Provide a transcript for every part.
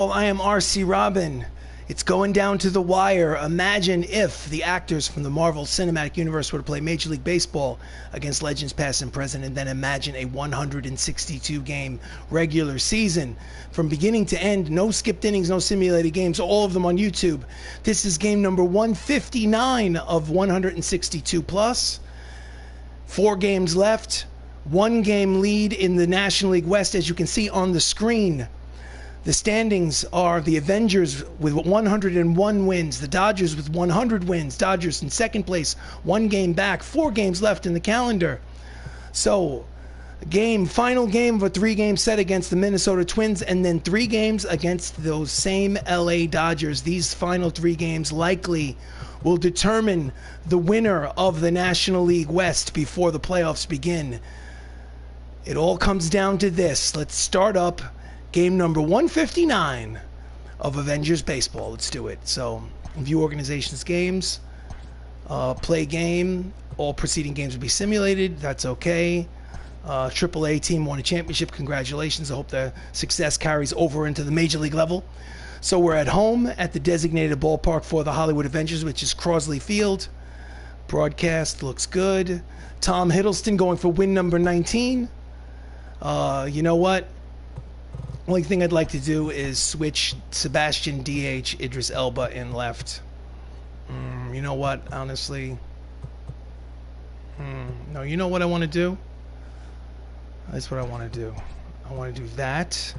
Well, I am RC Robbin. It's going down to the wire. Imagine if the actors from the Marvel Cinematic Universe were to play Major League Baseball against legends past and present, and then imagine a 162-game regular season. From beginning to end, no skipped innings, no simulated games, all of them on YouTube. This is game number 159 of 162 plus. 4 games left. 1 game lead in the National League West, as you can see on the screen. The standings are the Avengers with 101 wins, the Dodgers with 100 wins. Dodgers in second place, 1 game back, 4 games left in the calendar. So, final game of a 3-game set against the Minnesota Twins, and then 3 games against those same LA Dodgers. These final 3 games likely will determine the winner of the National League West before the playoffs begin. It all comes down to this. Let's start up game number 159 of Avengers Baseball. Let's do it. So, view organization's games, play game. All preceding games will be simulated. That's okay. AAA team won a championship. Congratulations. I hope the success carries over into the Major League level. So we're at home at the designated ballpark for the Hollywood Avengers, which is Crosley Field. Broadcast looks good. Tom Hiddleston going for win number 19. You know what? Only thing I'd like to do is switch Sebastian DH, Idris Elba in left. You know what? Honestly. No, you know what I want to do? That's what I want to do. I want to do that.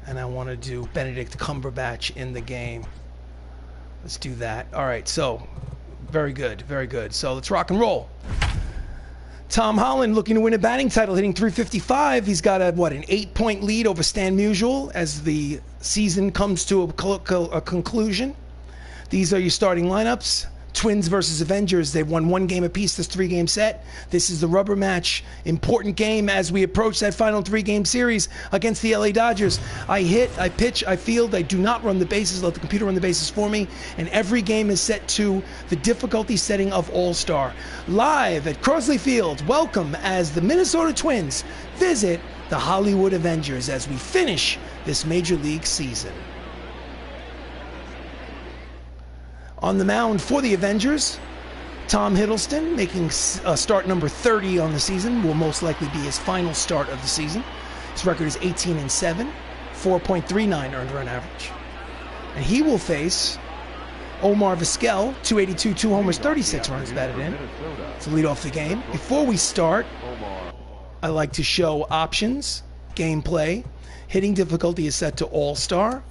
And I want to do Benedict Cumberbatch in the game. Let's do that. All right, so very good, very good. So let's rock and roll. Tom Holland looking to win a batting title, hitting .355. He's got an 8-point lead over Stan Musial as the season comes to a conclusion. These are your starting lineups. Twins versus Avengers. They've won 1 game apiece this 3-game set. This is the rubber match. Important game as we approach that final 3-game series against the LA Dodgers. I hit, I pitch, I field. I do not run the bases. Let the computer run the bases for me. And every game is set to the difficulty setting of All-Star. Live at Crosley Field, welcome as the Minnesota Twins visit the Hollywood Avengers as we finish this Major League season. On the mound for the Avengers, Tom Hiddleston, making start number 30 on the season, will most likely be his final start of the season. His record is 18-7, 4.39 earned run average. And he will face Omar Vizquel, 282, 2 homers, 36 runs batted in, to lead off the game. Before we start, I like to show options, gameplay. Hitting difficulty is set to All-Star.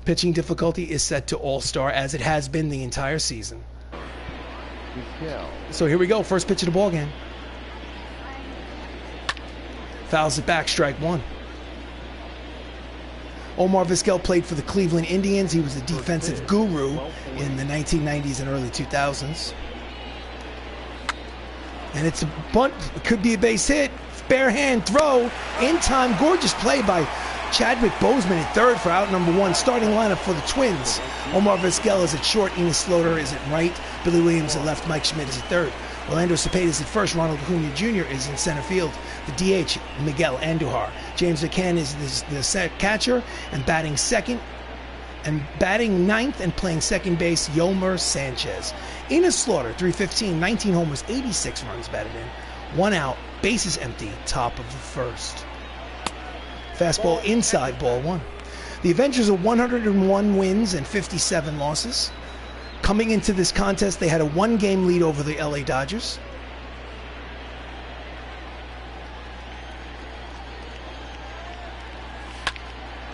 Pitching difficulty is set to All-Star, as it has been the entire season. So here we go. First pitch of the ball game. Fouls it back, strike 1. Omar Vizquel played for the Cleveland Indians. He was a defensive guru in the 1990s and early 2000s. And it's a bunt. It could be a base hit. Bare hand throw. In time. Gorgeous play by Chadwick Boseman at third for out number 1. Starting lineup for the Twins. Omar Vizquel is at short. Enos Slaughter is at right. Billy Williams at left. Mike Schmidt is at third. Orlando Cepeda is at first. Ronald Acuna Jr. is in center field. The DH, Miguel Andujar. James McCann is the set catcher and batting second. And batting ninth and playing second base, Yomer Sanchez. Enos Slaughter, 315, 19 homers, 86 runs batted in. 1 out, bases empty, top of the first. Fastball inside, ball 1. The Avengers are 101 wins and 57 losses. Coming into this contest, they had a 1-game lead over the LA Dodgers.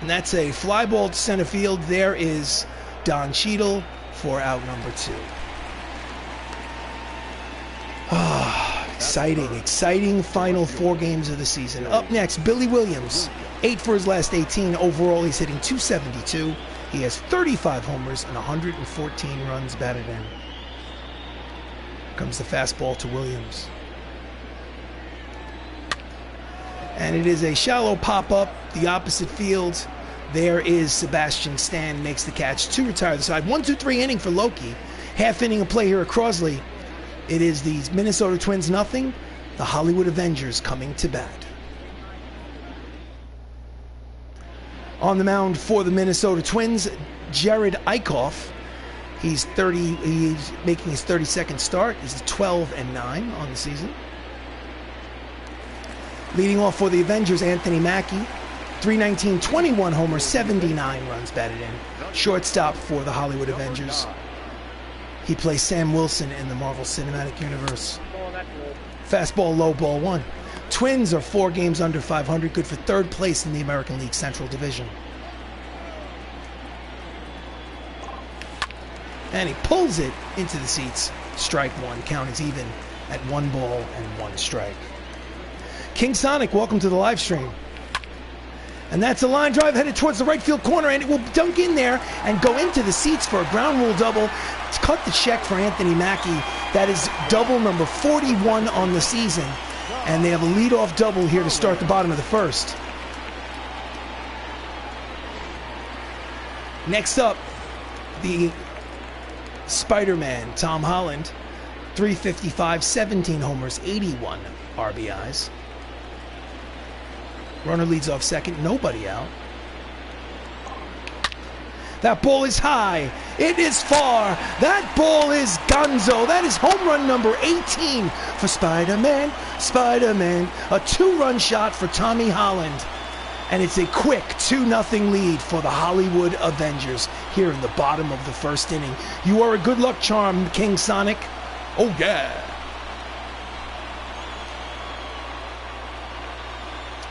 And that's a fly ball to center field. There is Don Cheadle for out number 2. Exciting final 4 games of the season. Up next, Billy Williams. 8 for his last 18. Overall, he's hitting .272. He has 35 homers and 114 runs batted in. Comes the fastball to Williams. And it is a shallow pop-up, the opposite field. There is Sebastian Stan, makes the catch to retire the side. 1-2-3 inning for Loki. Half inning of play here at Crosley. It is the Minnesota Twins nothing, the Hollywood Avengers coming to bat. On the mound for the Minnesota Twins, Jared Eichhoff. He's making his 32nd start. He's 12-9 on the season. Leading off for the Avengers, Anthony Mackie. 319, 21 homers, 79 runs batted in. Shortstop for the Hollywood Avengers. He plays Sam Wilson in the Marvel Cinematic Universe. Fastball, low, ball one. Twins are 4 games under 500, good for 3rd place in the American League Central Division. And he pulls it into the seats. Strike one. Count is even at 1 ball and 1 strike. King Sonic, welcome to the live stream. And that's a line drive headed towards the right field corner, and it will dunk in there and go into the seats for a ground rule double. It's cut the check for Anthony Mackie. That is double number 41 on the season. And they have a leadoff double here to start the bottom of the first. Next up, the Spider-Man, Tom Holland. 355, 17 homers, 81 RBIs. Runner leads off second, nobody out. That ball is high. It is far. That ball is gonzo. That is home run number 18 for Spider-Man. Spider-Man. A 2-run shot for Tommy Holland. And it's a quick 2-0 lead for the Hollywood Avengers here in the bottom of the first inning. You are a good luck charm, King Sonic. Oh, yeah.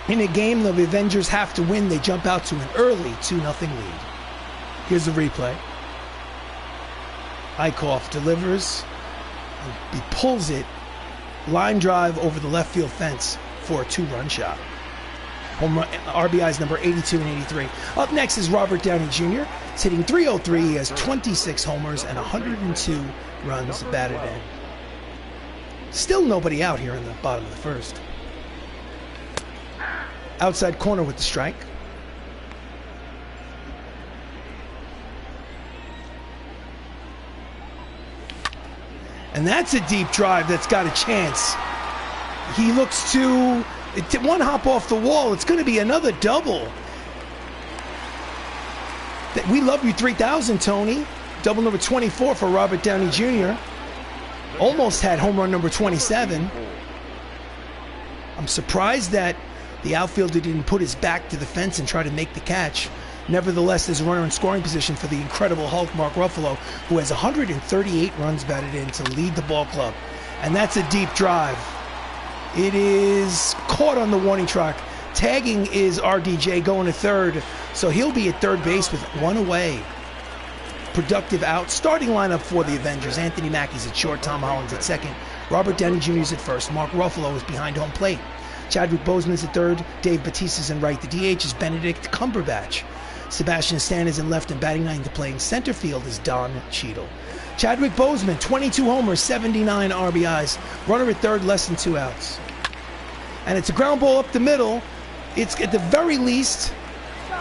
In a game the Avengers have to win, they jump out to an early 2-0 lead. Here's the replay. Eichhoff delivers. He pulls it. Line drive over the left field fence for a 2-run shot. Home run, RBIs number 82 and 83. Up next is Robert Downey Jr. He's hitting .303. He has 26 homers and 102 runs batted in. Still nobody out here in the bottom of the first. Outside corner with the strike. And that's a deep drive that's got a chance. He looks to one hop off the wall. It's going to be another double. We love you 3,000, Tony. Double number 24 for Robert Downey Jr. Almost had home run number 27. I'm surprised that the outfielder didn't put his back to the fence and try to make the catch. Nevertheless, there's a runner in scoring position for the Incredible Hulk, Mark Ruffalo, who has 138 runs batted in to lead the ball club. And that's a deep drive. It is caught on the warning track. Tagging is RDJ going to third, so he'll be at third base with 1 away. Productive out. Starting lineup for the Avengers. Anthony Mackie's at short, Tom Holland's at second, Robert Downey Jr. is at first, Mark Ruffalo is behind home plate. Chadwick Boseman's at third, Dave Bautista's in right. The DH is Benedict Cumberbatch. Sebastian Stan is in left, and batting ninth to playing center field is Don Cheadle. Chadwick Boseman, 22 homers, 79 RBIs. Runner at third, less than 2 outs. And it's a ground ball up the middle. It's at the very least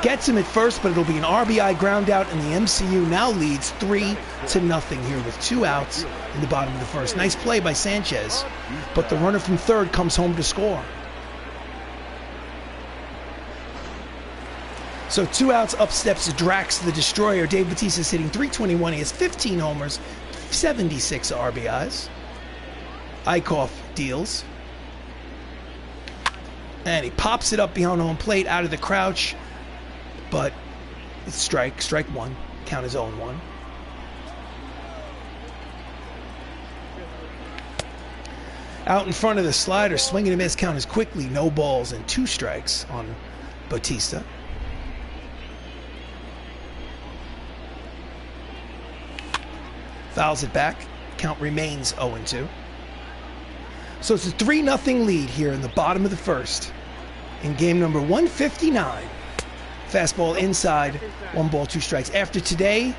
gets him at first, but it'll be an RBI ground out, and the MCU now leads 3-0 here with 2 outs in the bottom of the first. Nice play by Sanchez, but the runner from third comes home to score. So 2 outs, up steps Drax the Destroyer. Dave Bautista's hitting .321. He has 15 homers, 76 RBIs. Eichhoff deals. And he pops it up behind home plate out of the crouch. But it's strike one. Count is 0-1. Out in front of the slider, swinging and miss. Count is quickly no balls and 2 strikes on Bautista. Fouls it back. Count remains 0-2. So it's a 3-0 lead here in the bottom of the first in game number 159. Fastball inside, 1 ball, 2 strikes. After today,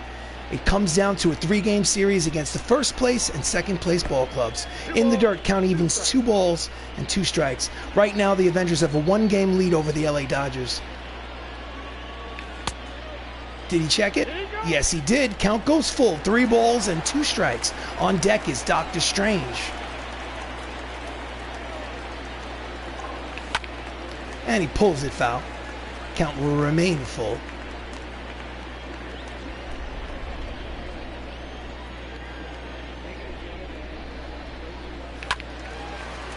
it comes down to a 3-game series against the first place and second place ball clubs. In the dirt, count evens 2 balls and 2 strikes. Right now, the Avengers have a 1-game lead over the LA Dodgers. Did he check it? Yes, he did. Count goes full. 3 balls and 2 strikes. On deck is Dr. Strange. And he pulls it foul. Count will remain full.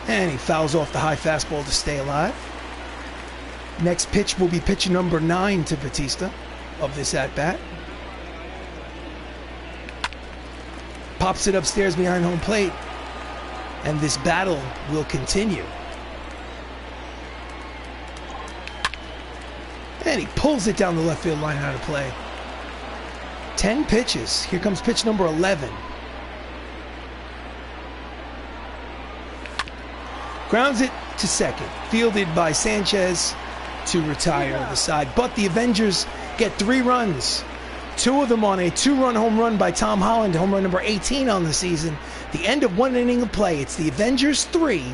And he fouls off the high fastball to stay alive. Next pitch will be pitch number 9 to Batista of this at-bat. Pops it upstairs behind home plate. And this battle will continue. And he pulls it down the left field line out of play. 10 pitches. Here comes pitch number 11. Grounds it to second. Fielded by Sanchez to retire the side. But the Avengers get 3 runs. 2 of them on a 2-run home run by Tom Holland, home run number 18 on the season. The end of 1 inning of play. It's the Avengers 3,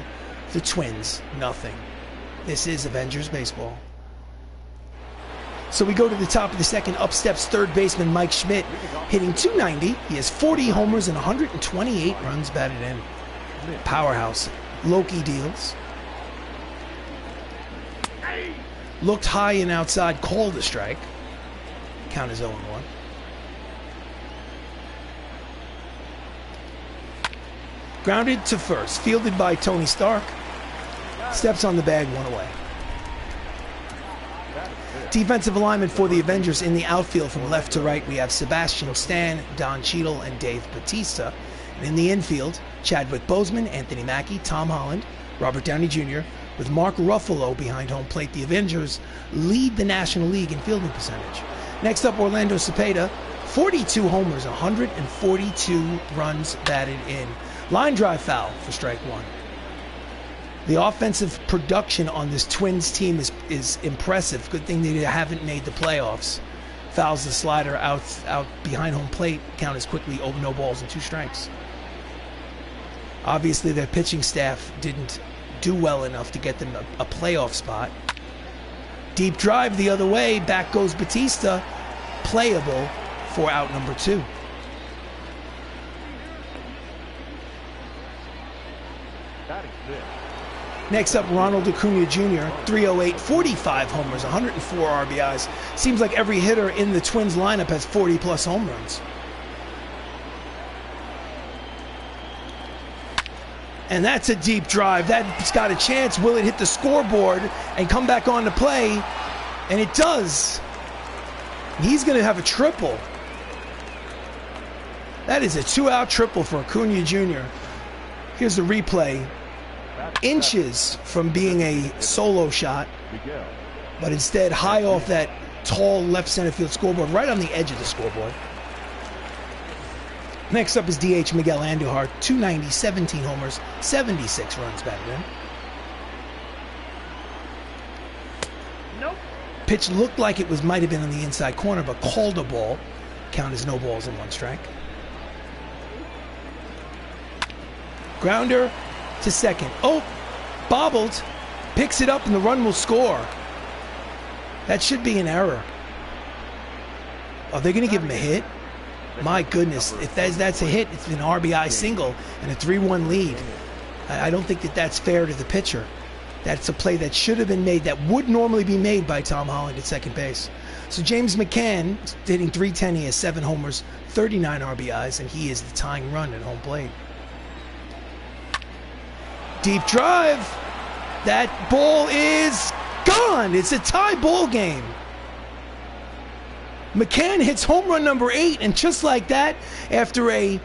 the Twins nothing. This is Avengers baseball. So we go to the top of the second. Up steps third baseman Mike Schmidt, hitting .290. He has 40 homers and 128 runs batted in. Powerhouse. Loki deals. Looked high and outside, called a strike. Count is 0-1. Grounded to first, fielded by Tony Stark. Steps on the bag, 1 away. Defensive alignment for the Avengers in the outfield from left to right. We have Sebastian Stan, Don Cheadle, and Dave Batista. And in the infield, Chadwick Boseman, Anthony Mackie, Tom Holland, Robert Downey Jr., with Mark Ruffalo behind home plate. The Avengers lead the National League in fielding percentage. Next up, Orlando Cepeda, 42 homers, 142 runs batted in. Line drive foul for strike 1. The offensive production on this Twins team is impressive. Good thing they haven't made the playoffs. Fouls the slider out behind home plate. Count is quickly over, no balls and 2 strikes. Obviously, their pitching staff didn't do well enough to get them a playoff spot. Deep drive the other way. Back goes Batista. Playable for out number 2. Next up, Ronald Acuna Jr., 308, 45 homers, 104 RBIs. Seems like every hitter in the Twins lineup has 40-plus home runs. And that's a deep drive. That's got a chance. Will it hit the scoreboard and come back on to play? And it does. He's going to have a triple. That is a 2-out triple for Acuna Jr. Here's the replay. Inches from being a solo shot, but instead high off that tall left center field scoreboard, right on the edge of the scoreboard. Next up is DH Miguel Andujar, 290, 17 homers, 76 runs batted in. Nope. Pitch looked like it might have been on the inside corner, but called a ball. Count is no balls and 1 strike. Grounder to second. Oh, bobbled. Picks it up and the run will score. That should be an error. Are they going to give him a hit? My goodness, if that's a hit, it's an RBI single and a 3-1 lead. I don't think that's fair to the pitcher. That's a play that should have been made, that would normally be made by Tom Holland at second base. So James McCann, hitting .310, he has 7 homers, 39 RBIs, and he is the tying run at home plate. Deep drive. That ball is gone. It's a tie ball game. McCann hits home run number 8, and just like that, after a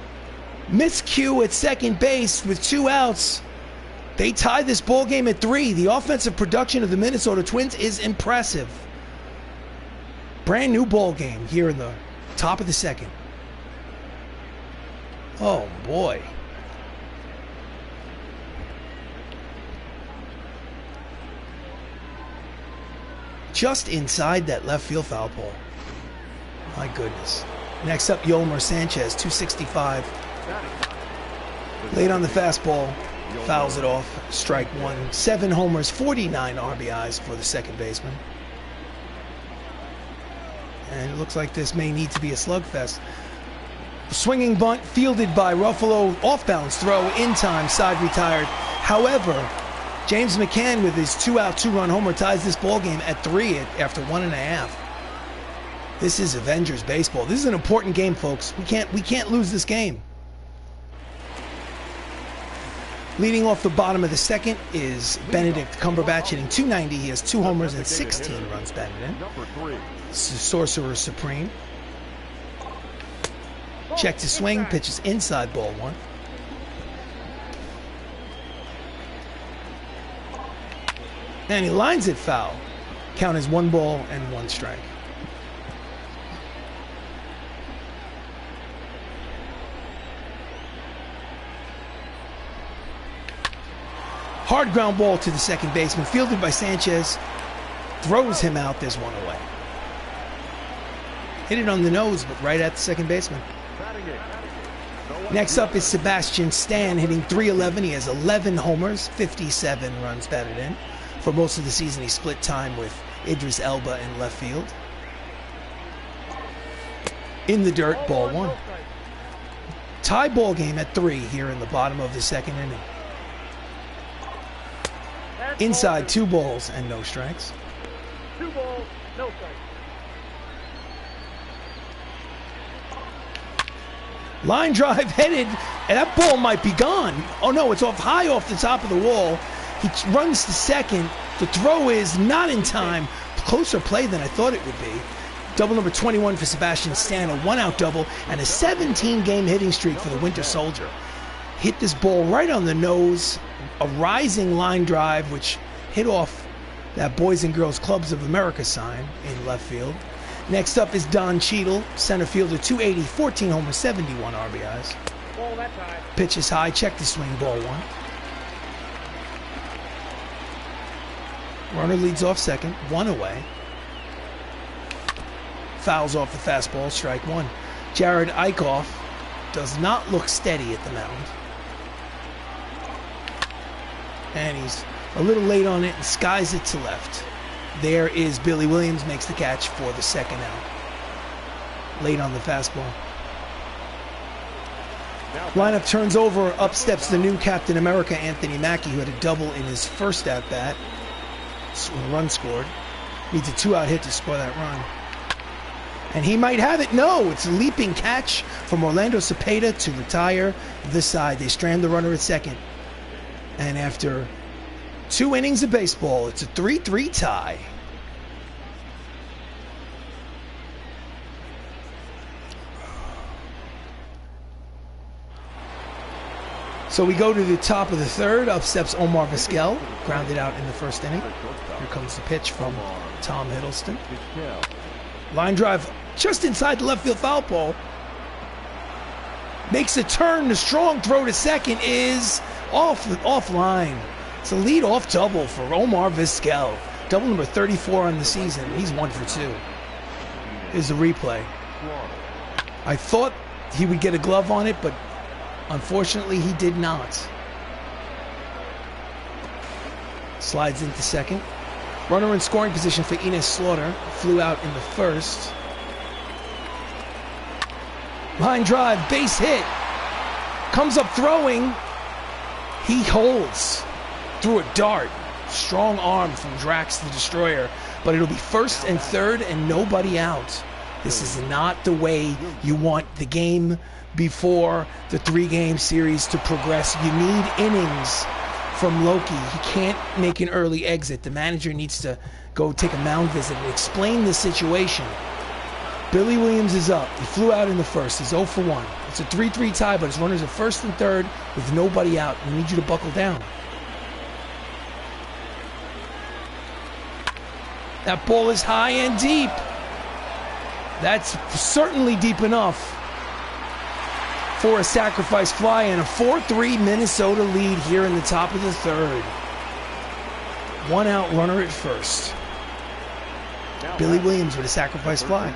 miscue at second base with 2 outs, they tie this ball game at 3. The offensive production of the Minnesota Twins is impressive. Brand new ball game here in the top of the second. Oh boy. Just inside that left field foul pole. My goodness. Next up, Yolmer Sanchez, 265. Late on the fastball, fouls it off, strike 1. 7 homers, 49 RBIs for the second baseman. And it looks like this may need to be a slugfest. Swinging bunt fielded by Ruffalo, off-balance throw in time, side retired. However, James McCann with his 2-out, 2-run homer ties this ball game at 3 after 1.5. This is Avengers baseball. This is an important game, folks. We can't lose this game. Leading off the bottom of the second is Benedict Cumberbatch hitting .290. He has 2 homers and 16 runs batted in. Sorcerer Supreme. Check to swing, pitches inside, ball 1. And he lines it foul. Count is 1 ball and 1 strike. Hard ground ball to the second baseman, fielded by Sanchez. Throws him out, there's 1 away. Hit it on the nose, but right at the second baseman. Next up is Sebastian Stan hitting .311. He has 11 homers, 57 runs batted in. For most of the season, he split time with Idris Elba in left field. In the dirt, ball 1. Tie ball game at 3 here in the bottom of the second inning. Inside, 2 balls and no strikes. 2 balls, no strikes. Line drive headed, and that ball might be gone. Oh no, it's high off the top of the wall. He runs to second. The throw is not in time. Closer play than I thought it would be. Double number 21 for Sebastian Stan, a 1-out double, and a 17-game hitting streak for the Winter Soldier. Hit this ball right on the nose. A rising line drive, which hit off that Boys and Girls Clubs of America sign in left field. Next up is Don Cheadle, center fielder, .280, 14 homers, 71 RBIs. Ball that time. Pitch is high, check the swing, ball 1. Runner leads off second, 1 away. Fouls off the fastball, strike 1. Jared Eichhoff does not look steady at the mound. And he's a little late on it and skies it to left. There is Billy Williams, makes the catch for the second out. Late on the fastball. Lineup turns over, up steps the new Captain America, Anthony Mackie, who had a double in his first at-bat. Run scored. Needs a 2-out hit to score that run. And he might have it. No, it's a leaping catch from Orlando Cepeda to retire this side. They strand the runner at second. And after 2 innings of baseball, it's a 3-3 tie. So we go to the top of the third. Up steps Omar Vizquel, grounded out in the first inning. Here comes the pitch from Tom Hiddleston. Line drive just inside the left field foul pole. Makes a turn. The strong throw to second is offline. It's a lead-off double for Omar Vizquel. Double number 34 on the season. He's 1 for 2. Here's the replay. I thought he would get a glove on it, but unfortunately he did not. Slides into second. Runner in scoring position for Enos Slaughter. Flew out in the first. Line drive, base hit. Comes up throwing. He holds through a dart. Strong arm from Drax the Destroyer. But it'll be first and third and nobody out. This is not the way you want the game before the 3-game series to progress. You need innings from Loki. He can't make an early exit. The manager needs to go take a mound visit and explain the situation. Billy Williams is up. He flew out in the first. He's 0 for 1. It's a 3-3 tie, but his runners are first and third with nobody out. We need you to buckle down. That ball is high and deep. That's certainly deep enough for a sacrifice fly and a 4-3 Minnesota lead here in the top of the third. 1-out runner at first. Billy Williams with a sacrifice fly.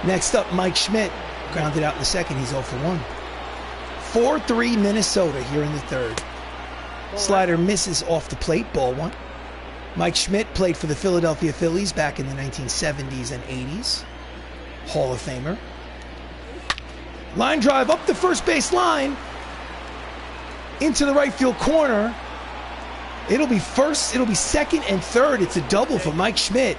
Next up, Mike Schmidt, grounded out in the second. He's 0 for 1. 4-3 Minnesota here in the third. Slider misses off the plate, ball 1. Mike Schmidt played for the Philadelphia Phillies back in the 1970s and 80s. Hall of Famer. Line drive up the first base line into the right field corner. It'll be second and third. It's a double for Mike Schmidt.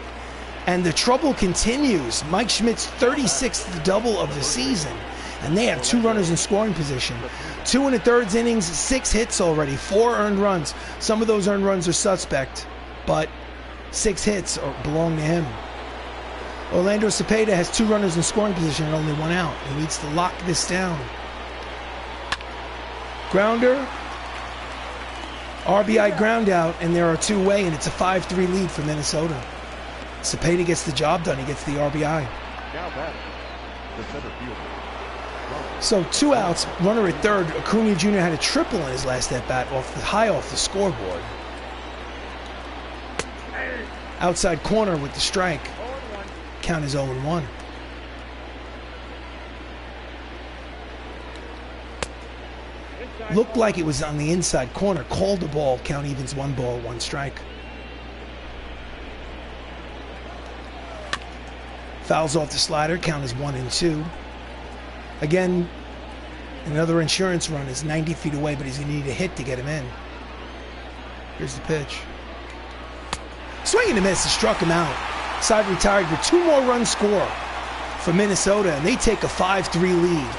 And the trouble continues. Mike Schmidt's 36th double of the season. And they have 2 runners in scoring position. 2 in the third innings, 6 hits already, 4 earned runs. Some of those earned runs are suspect, but 6 hits belong to him. Orlando Cepeda has 2 runners in scoring position and only 1 out. He needs to lock this down. Grounder, RBI ground out, and there are 2 away, and it's a 5-3 lead for Minnesota. Cepeda gets the job done. He gets the RBI. Now batting, the center fielder. So 2 outs, runner at third. Acuna Jr. had a triple in his last at-bat high off the scoreboard. Outside corner with the strike. Count is 0-1. Looked like it was on the inside corner. Called the ball. Count evens 1 ball, 1 strike. Fouls off the slider. Count is 1-2. Again, another insurance run is 90 feet away, but he's going to need a hit to get him in. Here's the pitch. Swing and a miss. He struck him out. Side retired with 2 more runs score for Minnesota, and they take a 5-3 lead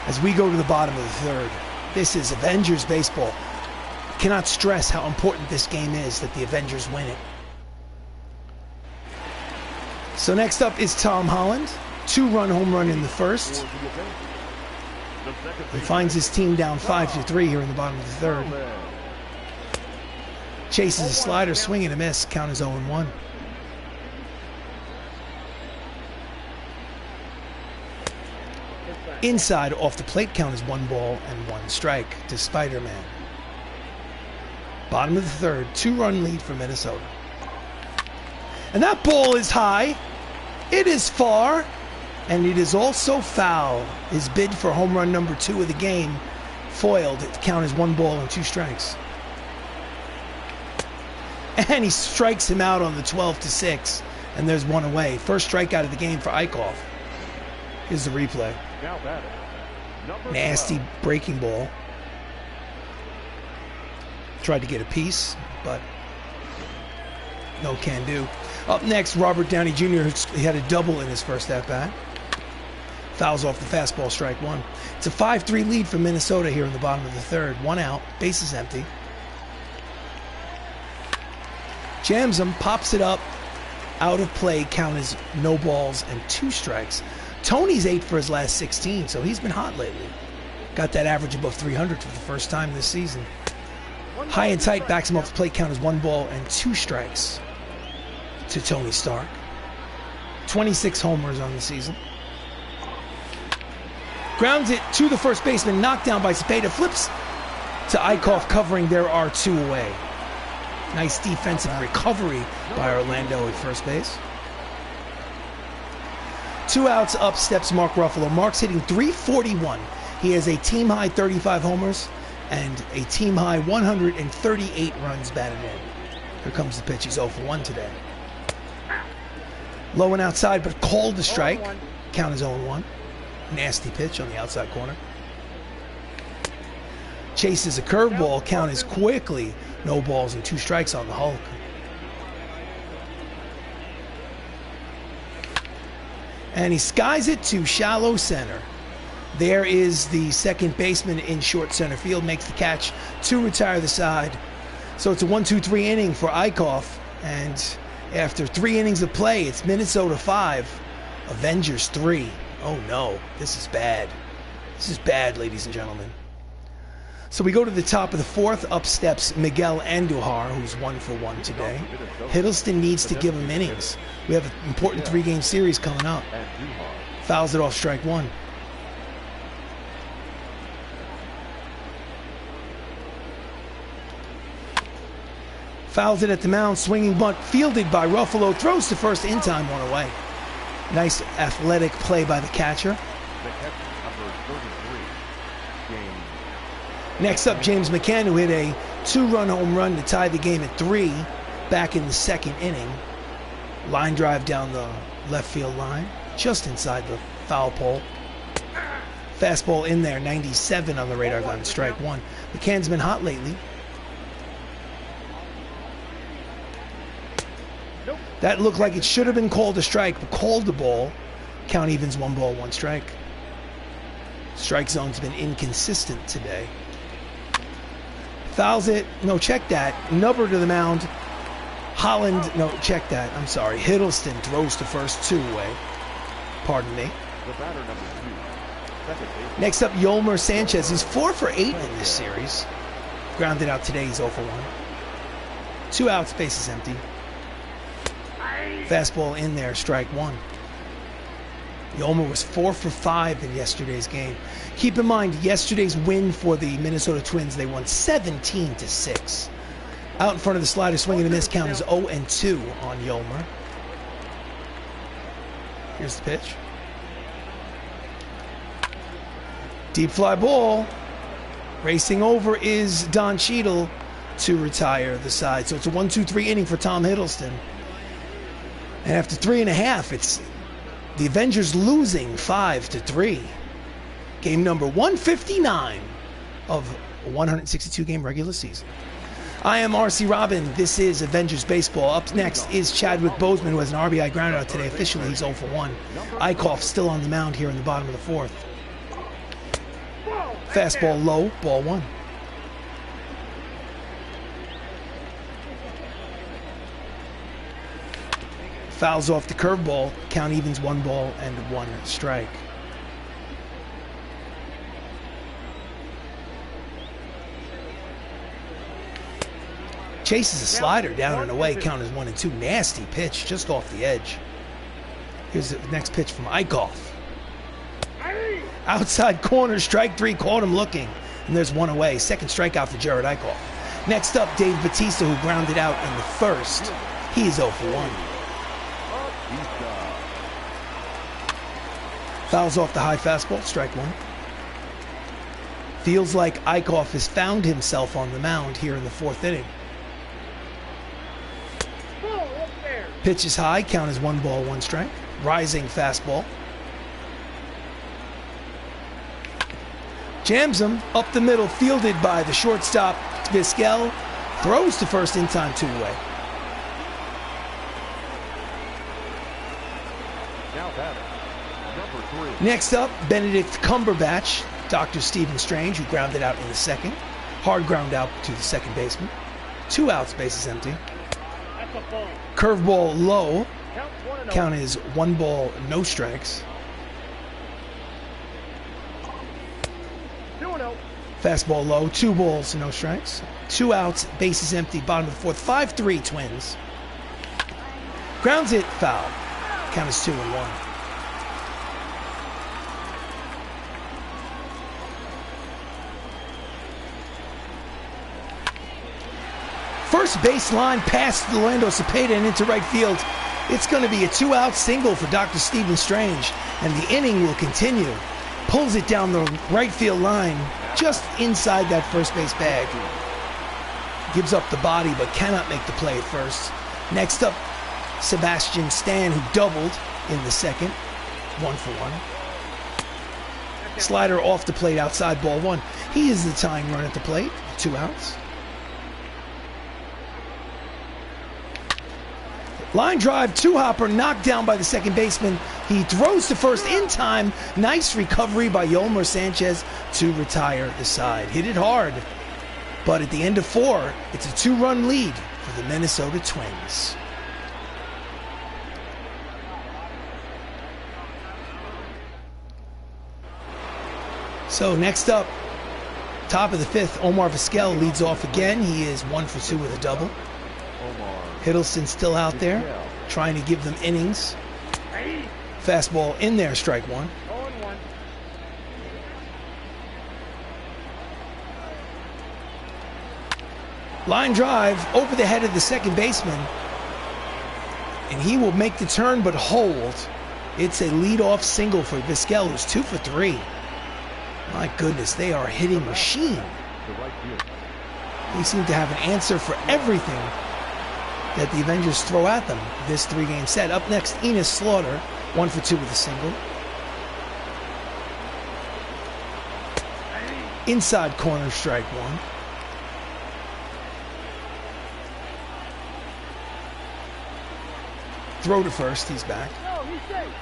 as we go to the bottom of the third. This is Avengers baseball. Cannot stress how important this game is that the Avengers win it. So next up is Tom Holland. 2-run home run in the first. He finds his team down 5-3 here in the bottom of the third. Chases a slider, swing and a miss. Count is 0-1. Inside off the plate, count is 1 ball and 1 strike to Spider-Man. Bottom of the third, 2-run lead for Minnesota. And that ball is high. It is far. And it is also foul. His bid for home run number 2 of the game foiled. The count is 1 ball and 2 strikes. And he strikes him out on the 12-6. And there's 1 away. First strikeout of the game for Eichhoff. Here's the replay. Nasty breaking ball. Tried to get a piece, but no can do. Up next, Robert Downey Jr. He had a double in his first at-bat. Fouls off the fastball, strike 1. It's a 5-3 lead for Minnesota here in the bottom of the third. 1 out, bases empty. Jams him, pops it up, out of play. Count is no balls and 2 strikes. Tony's 8 for his last 16, so he's been hot lately. Got that average above 300 for the first time this season. High and tight, backs him off the plate. Count is 1 ball and 2 strikes to Tony Stark. 26 homers on the season. Grounds it to the first baseman, knocked down by Cepeda, flips to Eichhoff, covering. There are 2 away. Nice defensive recovery by Orlando at first base. 2 outs, up steps Mark Ruffalo. Mark's hitting .341. He has a team-high 35 homers and a team-high 138 runs batted in. Here comes the pitch. He's 0 for 1 today. Low and outside, but called the strike. Count is 0-1. Nasty pitch on the outside corner. Chases a curveball. Count is quickly no balls and 2 strikes on the Hulk. And he skies it to shallow center. There is the second baseman in short center field, makes the catch to retire the side. So it's a 1-2-3 inning for Eichhoff. And after 3 innings of play, it's Minnesota 5, Avengers 3. Oh no, this is bad. This is bad, ladies and gentlemen. So we go to the top of the fourth. Up steps Miguel Andujar, who's 1 for 1 today. Hiddleston needs to give him innings. We have an important 3-game series coming up. Fouls it off, strike 1. Fouls it at the mound, swinging bunt, fielded by Ruffalo, throws to first in time, 1 away. Nice athletic play by the catcher. Next up, James McCann, who hit a 2-run home run to tie the game at 3 back in the second inning. Line drive down the left field line, just inside the foul pole. Fastball in there, 97 on the radar gun, strike 1. McCann's been hot lately. That looked like it should have been called a strike, but called the ball. Count evens, 1 ball, 1 strike. Strike zone's been inconsistent today. Fouls it. No, check that. Nubber to the mound. Holland. No, check that. I'm sorry. Hiddleston throws to first, 2 away. Pardon me. The batter number 2. Second base. Next up, Yolmer Sanchez. He's 4 for 8 in this series. Grounded out today. He's 0 for 1. 2 outs, bases empty. Fastball in there, strike 1. Yolmer was 4 for 5 in yesterday's game. Keep in mind, yesterday's win for the Minnesota Twins, they won 17-6. Out in front of the slider, swinging and miss. Count is 0-2 on Yolmer. Here's the pitch. Deep fly ball. Racing over is Don Cheadle to retire the side. So it's a 1-2-3 inning for Tom Hiddleston. And after 3.5, it's the Avengers losing 5-3. Game number 159 of a 162-game regular season. I am RC Robbin. This is Avengers Baseball. Up next is Chadwick Boseman, who has an RBI groundout today. Officially, he's 0 for 1. Eichhoff still on the mound here in the bottom of the 4th. Fastball low, ball 1. Fouls off the curveball. Count evens, 1 ball and 1 strike. Chases a slider down and away. Count is 1-2. Nasty pitch just off the edge. Here's the next pitch from Eichhoff. Outside corner, strike 3. Caught him looking. And there's 1 away. Second strikeout for Jared Eichhoff. Next up, Dave Bautista, who grounded out in the first. He's 0 for 1. Fouls off the high fastball, strike 1. Feels like Eichhoff has found himself on the mound here in the 4th inning. Pitch is high, count is 1 ball, 1 strike. Rising fastball. Jams him up the middle, fielded by the shortstop, Vizquel. Throws to first in time, 2 away. Now batter, number 3. Next up, Benedict Cumberbatch, Dr. Stephen Strange, who grounded out in the 2nd. Hard ground out to the second baseman. 2 outs, bases empty. Curveball low. Count is 1 ball, no strikes. Fastball low, 2 balls, no strikes. 2 outs, bases empty, bottom of the 4th. 5-3 Twins. Grounds it, foul. Count is 2-1. First baseline past Orlando Cepeda and into right field. It's going to be a 2-out single for Dr. Stephen Strange, and the inning will continue. Pulls it down the right field line, just inside that first base bag. Gives up the body, but cannot make the play at first. Next up, Sebastian Stan, who doubled in the 2nd. 1 for 1. Slider off the plate, outside, ball 1. He is the tying run at the plate. 2 outs. Line drive, 2-hopper, knocked down by the second baseman. He throws to first in time. Nice recovery by Yolmer Sanchez to retire the side. Hit it hard, but at the end of 4, it's a 2-run lead for the Minnesota Twins. So next up, top of the 5th, Omar Vizquel leads off again. He is 1 for 2 with a double. Hiddleston still out there, trying to give them innings. Fastball in there, strike 1. Line drive over the head of the second baseman. And he will make the turn but hold. It's a leadoff single for Vizquel, who's 2 for 3. My goodness, they are a hitting machine. They seem to have an answer for everything that the Avengers throw at them this 3-game set. Up next, Enos Slaughter, 1 for 2 with a single. Inside corner, strike 1. throw to first. He's back. No, he's safe.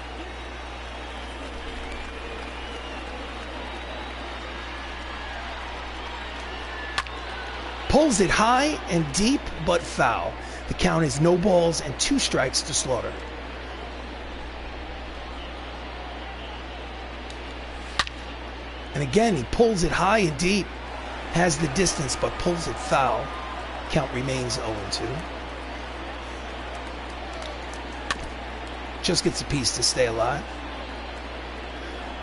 Pulls it high and deep, but foul. The count is no balls and 2 strikes to Slaughter. And again, he pulls it high and deep. Has the distance, but pulls it foul. Count remains 0-2. Just gets a piece to stay alive.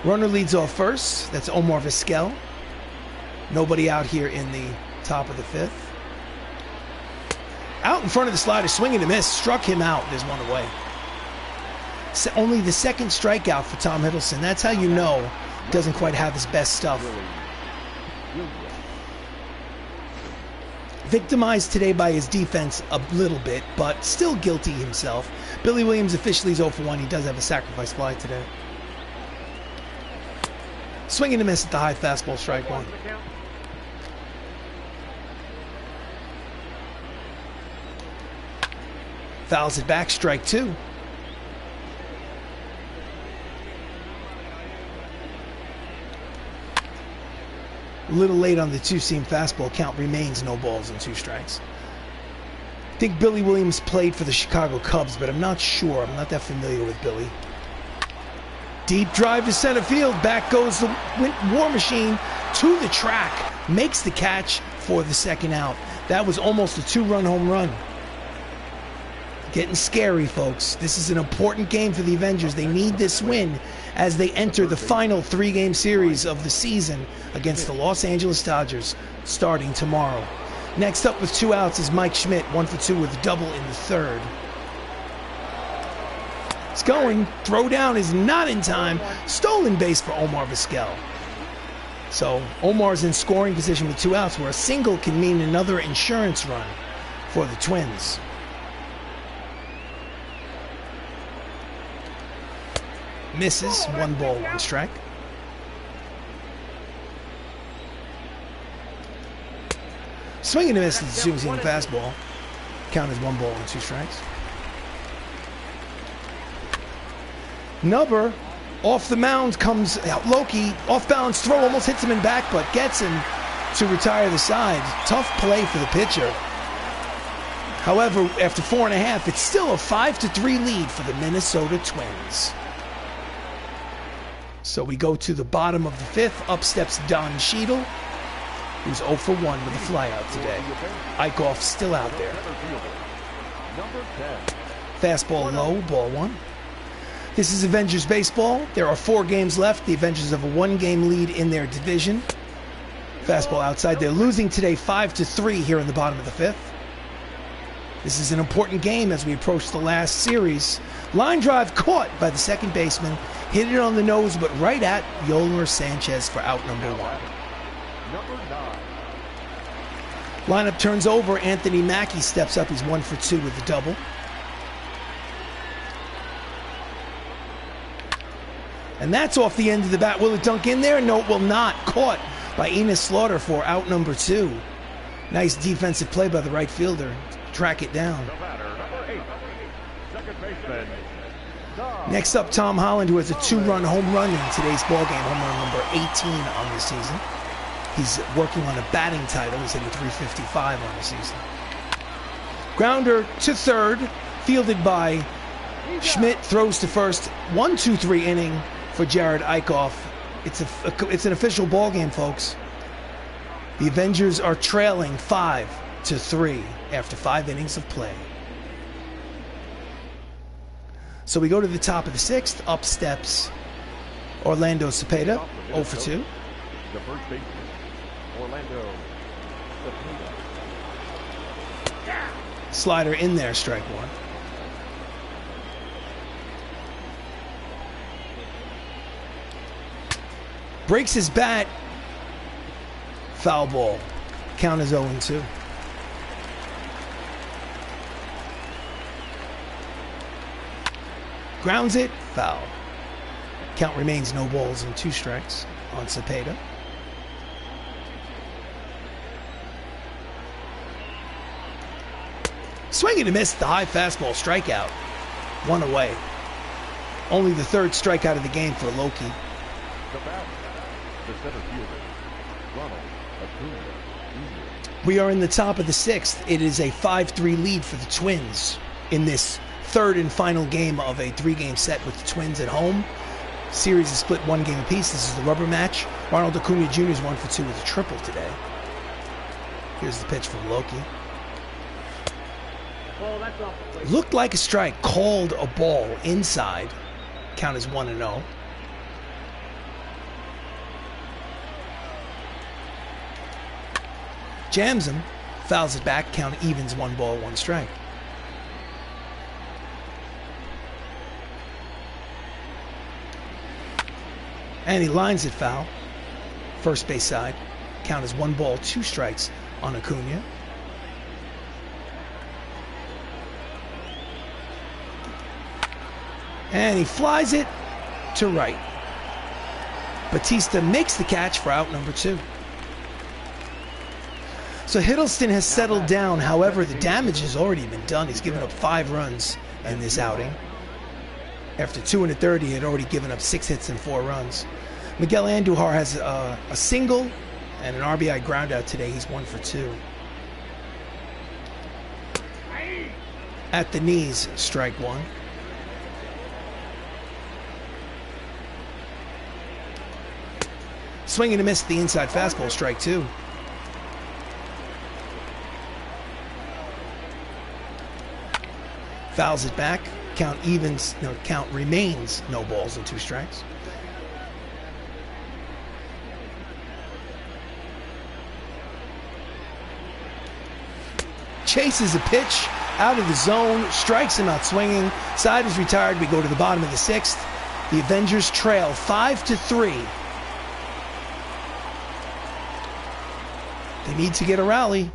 Runner leads off first. That's Omar Vizquel. Nobody out here in the top of the 5th. Out in front of the slider, swing and a miss. Struck him out. There's one away. Only the 2nd strikeout for Tom Hiddleston. That's how you know he doesn't quite have his best stuff. Victimized today by his defense a little bit, but still guilty himself. Billy Williams officially is 0 for 1. He does have a sacrifice fly today. Swing and a miss at the high fastball, strike 1. Fouls it back, strike 2. A little late on the 2-seam fastball. Count remains no balls and 2 strikes. I think Billy Williams played for the Chicago Cubs, but I'm not sure. I'm not that familiar with Billy. Deep drive to center field. Back goes the War Machine to the track. Makes the catch for the 2nd out. That was almost a 2-run home run. Getting scary, folks. This is an important game for the Avengers. They need this win as they enter the final 3-game series of the season against the Los Angeles Dodgers starting tomorrow. Next up with 2 outs is Mike Schmidt, 1 for 2 with a double in the 3rd. It's going. Throw down is not in time. Stolen base for Omar Vizquel. So Omar's in scoring position with 2 outs, where a single can mean another insurance run for the Twins. Misses. 1 ball, 1 strike. Swing and a miss at the 2-seam fastball. Count is 1 ball and 2 strikes. Nubber off the mound comes Loki. Off balance throw, almost hits him in back, but gets him to retire the side. Tough play for the pitcher. However, after 4.5, it's still a 5-3 lead for the Minnesota Twins. So we go to the bottom of the 5th. Up steps Don Cheadle, who's 0 for 1 with a flyout today. Eichhoff still out there. Fastball low, ball 1. This is Avengers baseball. There are 4 games left. The Avengers have a 1-game lead in their division. Fastball outside. They're losing today 5-3 here in the bottom of the 5th. This is an important game as we approach the last series. Line drive caught by the 2nd baseman. Hit it on the nose, but right at Yolmer Sanchez for out number 1. Lineup turns over. Anthony Mackie steps up. He's 1 for 2 with the double. And that's off the end of the bat. Will it dunk in there? No, it will not. Caught by Enos Slaughter for out number 2. Nice defensive play by the right fielder. Track it down. Next up, Tom Holland, who has a 2-run home run in today's ballgame, home run number 18 on the season. He's working on a batting title. He's hitting .355 on the season. Grounder to 3rd, fielded by Schmidt, throws to first. 1-2-3 inning for Jared Eichhoff. It's an official ballgame, folks. The Avengers are trailing 5-3 after 5 innings of play. So we go to the top of the 6th. Up steps Orlando Cepeda, 0 for 2. The first baseman, Orlando Cepeda. Slider in there, strike 1. Breaks his bat. Foul ball. Count is 0-2. Grounds it, foul. Count remains no balls and 2 strikes on Cepeda. Swing and a miss, the high fastball, strikeout. One away. Only the third strikeout of the game for Loki. The batter, the center fielder, Ronald Acuna Jr. We are in the top of the sixth. It is a 5-3 lead for the Twins in this third and final game of a 3-game set with the Twins at home. Series is split 1 game apiece. This is the rubber match. Ronald Acuna Jr. is 1 for 2 with a triple today. Here's the pitch from Loki. Ball, that's off the plate. Looked like a strike. Called a ball inside. Count is 1-0. Jams him. Fouls it back. Count evens 1 ball, 1 strike. And he lines it foul. First base side. Count is 1 ball, 2 strikes on Acuna. And he flies it to right. Batista makes the catch for out number 2. So Hiddleston has settled down. However, the damage has already been done. He's given up 5 runs in this outing. After 2 1/3, he had already given up 6 hits and 4 runs. Miguel Andujar has a single and an RBI groundout today. He's 1 for 2. At the knees, strike 1. Swing and a miss at the inside fastball, strike 2. Fouls it back. Count remains no balls and 2 strikes. Chases a pitch out of the zone, strikes him out swinging. Side is retired. We go to the bottom of the 6th. The Avengers trail 5-3. They need to get a rally.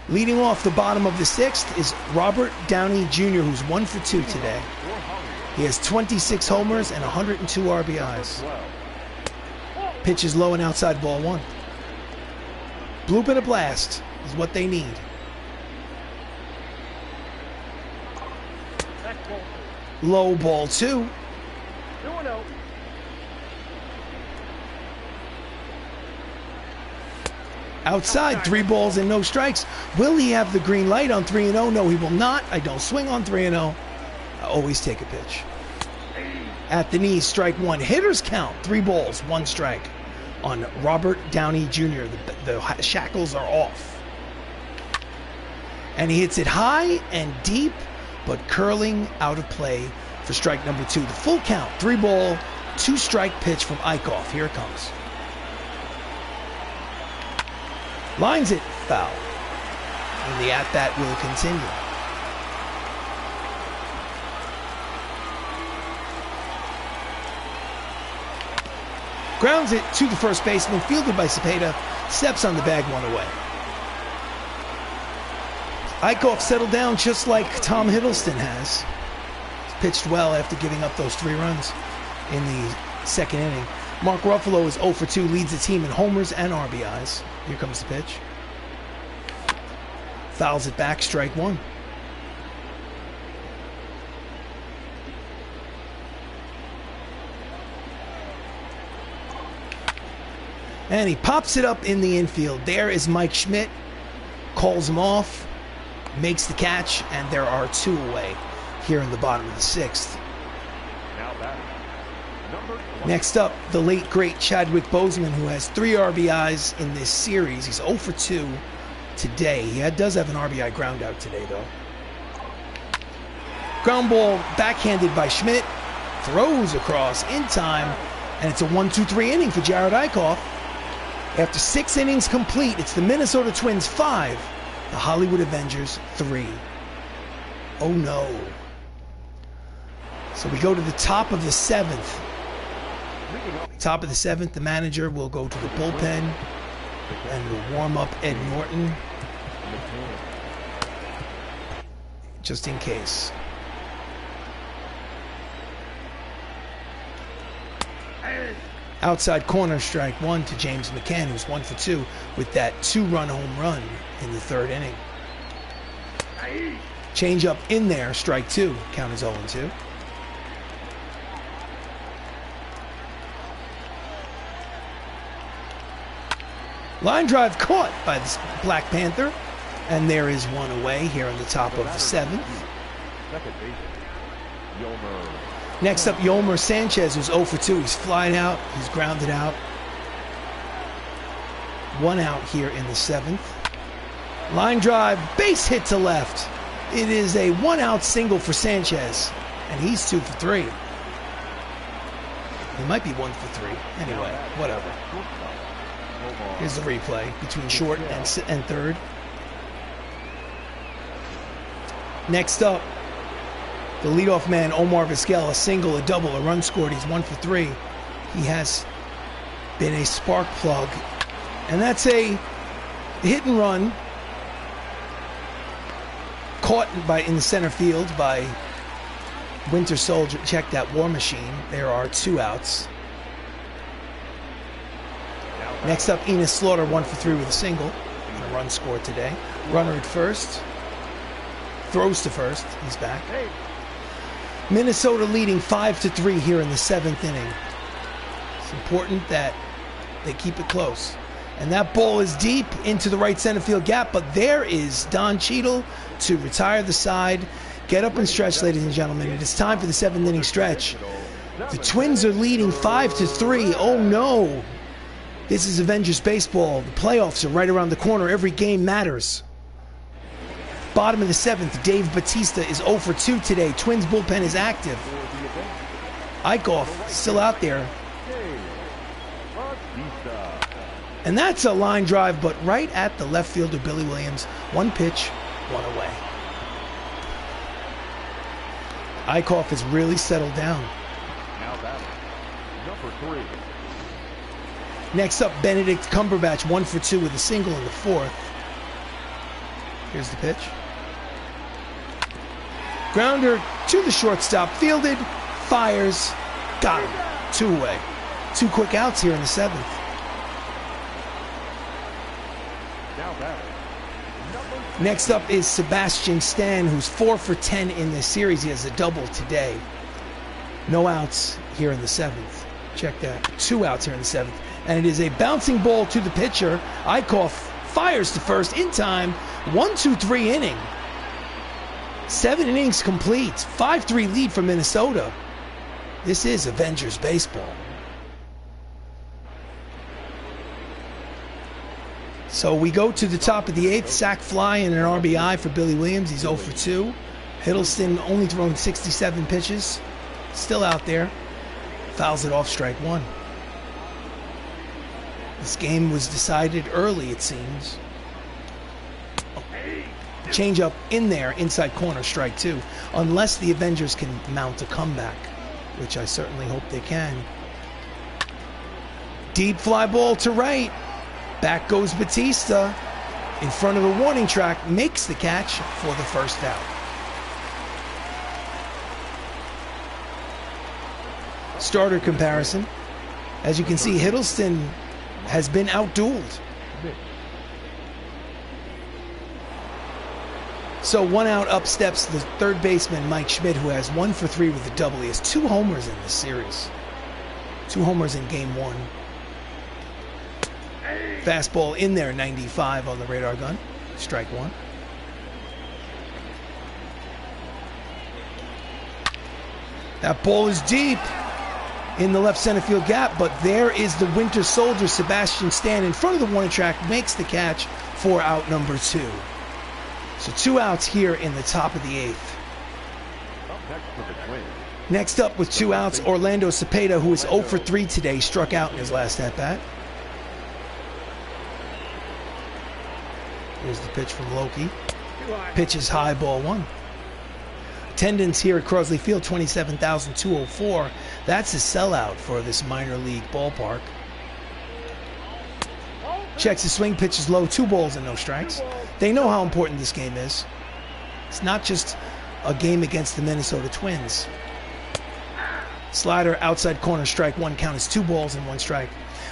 Leading off the bottom of the 6th is Robert Downey Jr., who's 1 for 2 today. He has 26 homers and 102 RBIs. Pitch is low and outside, ball 1. Bloop and a blast is what they need. That's ball 2. Low, ball 2. 2-0. Outside, 3 balls and no strikes. Will he have the green light on 3-0? No, he will not. I don't swing on 3-0. I always take a pitch. At the knees, strike 1. Hitters count 3 balls, 1 strike on Robert Downey Jr. The shackles are off. And he hits it high and deep, but curling out of play for strike number 2. The full count, 3 ball, 2 strike pitch from Eichhoff. Here it comes. Lines it, foul. And the at-bat will continue. Grounds it to the first baseman, fielded by Cepeda, steps on the bag, 1 away. Eichhoff settled down just like Tom Hiddleston has. He's pitched well after giving up those 3 runs in the 2nd inning. Mark Ruffalo is 0 for 2, leads the team in homers and RBIs. Here comes the pitch. Fouls it back, strike 1. And he pops it up in the infield. There is Mike Schmidt. Calls him off. Makes the catch. And there are 2 away here in the bottom of the 6th. Now batting, number 1. Next up, the late, great Chadwick Boseman, who has 3 RBIs in this series. He's 0 for 2 today. He does have an RBI ground out today, though. Ground ball backhanded by Schmidt. Throws across in time. And it's a 1-2-3 inning for Jared Eichhoff. After 6 innings complete, it's the Minnesota Twins 5, the Hollywood Avengers 3. Oh no. So we go to the top of the 7th. Top of the 7th, the manager will go to the bullpen and will warm up Ed Norton, just in case. Outside corner, strike 1 to James McCann, who's 1 for 2 with that 2-run home run in the 3rd inning. Change up in there, strike 2. Count is 0-2. Line drive caught by the Black Panther. And there is one away here on the top of the 7th. Second base, Yolmer. Next up, Yolmer Sanchez, who's 0 for 2. He's flying out. He's grounded out. 1 out here in the 7th. Line drive, base hit to left. It is a 1-out single for Sanchez. And he's 2 for 3. He might be 1 for 3. Anyway, whatever. Here's the replay between short and third. Next up, the leadoff man, Omar Vizquel, a single, a double, a run scored. He's 1 for 3. He has been a spark plug. And that's a hit and run caught in the center field by Winter Soldier. Check that, War Machine. There are 2 outs. Next up, Enos Slaughter, 1 for 3 with a single. And a run scored today. Runner at first. Throws to first. He's back. Minnesota leading 5-3 here in the 7th inning. It's important that they keep it close. And that ball is deep into the right center field gap, but there is Don Cheadle to retire the side. Get up and stretch, ladies and gentlemen. It is time for the 7th inning stretch. The Twins are leading 5-3. Oh no. This is Avengers baseball. The playoffs are right around the corner. Every game matters. Bottom of the 7th, Dave Bautista is 0 for 2 today. Twins bullpen is active. Eichhoff still out there. And that's a line drive, but right at the left fielder, Billy Williams. 1 pitch, 1 away. Eichhoff has really settled down. Now batting, number 3. Next up, Benedict Cumberbatch, 1 for 2 with a single in the 4th. Here's the pitch. Grounder to the shortstop, fielded, fires, got him. 2 away. 2 quick outs here in the 7th. Now batting, number Next up is Sebastian Stan, who's 4 for 10 in this series. He has a double today. No outs here in the 7th. Check that. 2 outs here in the 7th. And it is a bouncing ball to the pitcher. Eichhoff fires to first in time. 1-2-3 inning. 7 innings complete. 5-3 lead for Minnesota. This is Avengers baseball. So we go to the top of the 8th. Sac fly and an RBI for Billy Williams. He's 0 for 2. Hiddleston only throwing 67 pitches. Still out there. Fouls it off, strike 1. This game was decided early, it seems. Change up in there, inside corner, strike 2. Unless the Avengers can mount a comeback, which I certainly hope they can. Deep fly ball to right. Back goes Bautista. In front of the warning track, makes the catch for the first out. Starter comparison. As you can see, Hiddleston has been outdueled. So 1 out, up steps the third baseman, Mike Schmidt, who has 1 for 3 with a double. He has 2 homers in this series. 2 homers in game 1. Fastball in there, 95 on the radar gun. Strike 1. That ball is deep in the left center field gap, but there is the Winter Soldier, Sebastian Stan, in front of the warning track, makes the catch for out number 2. So 2 outs here in the top of the 8th. Next up with 2 outs, Orlando Cepeda, who is 0 for 3 today, struck out in his last at-bat. Here's the pitch from Loki. Pitch is high, ball 1. Attendance here at Crosley Field, 27,204. That's a sellout for this minor league ballpark. Checks his swing, pitches low, 2 balls and no strikes. They know how important this game is. It's not just a game against the Minnesota Twins. Slider, outside corner, strike 1. Count is 2 balls and 1 strike.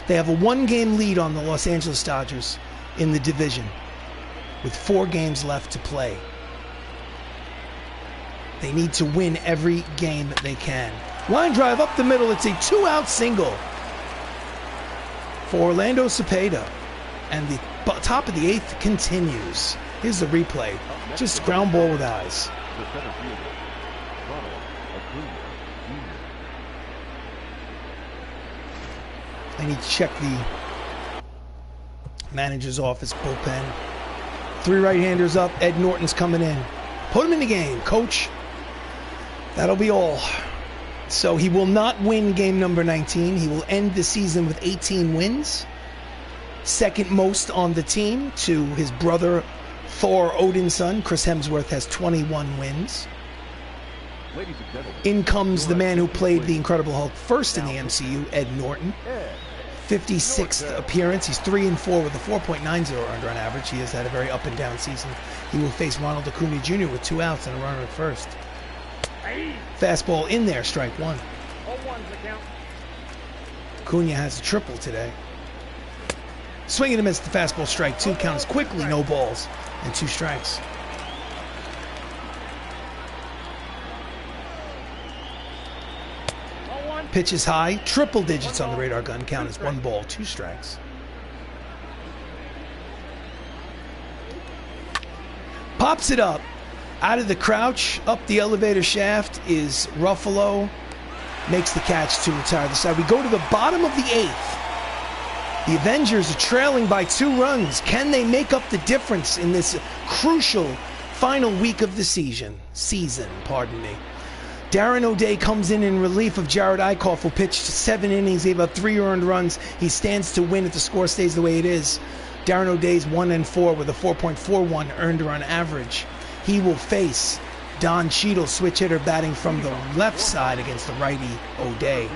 They have a 1-game lead on the Los Angeles Dodgers in the division, with 4 games left to play. They need to win every game they can. Line drive up the middle. It's a 2-out single for Orlando Cepeda. And the top of the 8th continues. Here's the replay. Just ground ball with eyes. The center fielder, Ronald Acuna Jr. I need to check the manager's office bullpen. 3 right-handers up. Ed Norton's coming in. Put him in the game, coach. That'll be all. So he will not win game number 19. He will end the season with 18 wins. Second most on the team to his brother Thor Odin's son. Chris Hemsworth has 21 wins. Ladies and gentlemen, In comes the man who played the Incredible Hulk first in the MCU, Ed Norton. 56th appearance. He's 3-4 with a 4.90 earned run average. He has had a very up and down season. He will face Ronald Acuna Jr. with 2 outs and a runner at first. Fastball in there, strike 1. 0-1's the count. Acuna has a triple today. Swing and a miss, the fastball, strike 2. Count is quickly no balls and 2 strikes. Pitch is high, triple digits on the radar gun. Count is 1 ball, 2 strikes. Pops it up. Out of the crouch, up the elevator shaft is Ruffalo. Makes the catch to retire the side. We go to the bottom of the 8th. The Avengers are trailing by 2 runs. Can they make up the difference in this crucial final week of the season? Darren O'Day comes in relief of Jared Eichhoff, who pitched 7 innings, gave up 3 earned runs. He stands to win if the score stays the way it is. Darren O'Day's 1-4 with a 4.41 earned run average. He will face Don Cheadle, switch hitter, batting from the left side against the righty O'Day.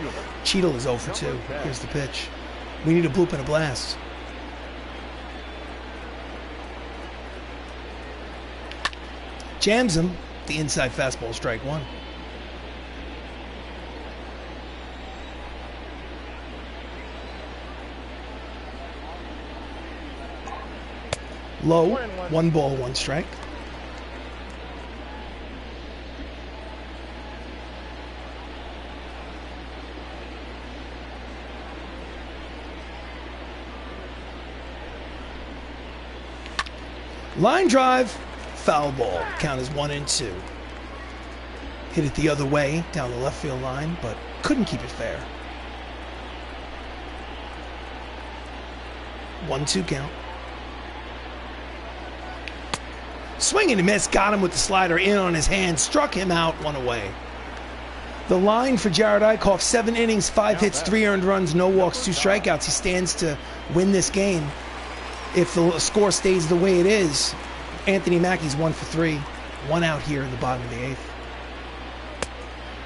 Cheadle is 0 for 2. Here's the pitch. We need a bloop and a blast. Jams him. The inside fastball, strike 1. Low, 1 ball, 1 strike. Line drive, foul ball. Count is 1-2. Hit it the other way down the left field line, but couldn't keep it fair. 1-2 count. Swing and a miss, got him with the slider in on his hand, struck him out, 1 away. The line for Jared Eichhoff, 7 innings, 5 hits, 3 earned runs, no walks, 2 strikeouts. He stands to win this game. If the score stays the way it is, Anthony Mackie's 1 for 3. 1 out here in the bottom of the 8th.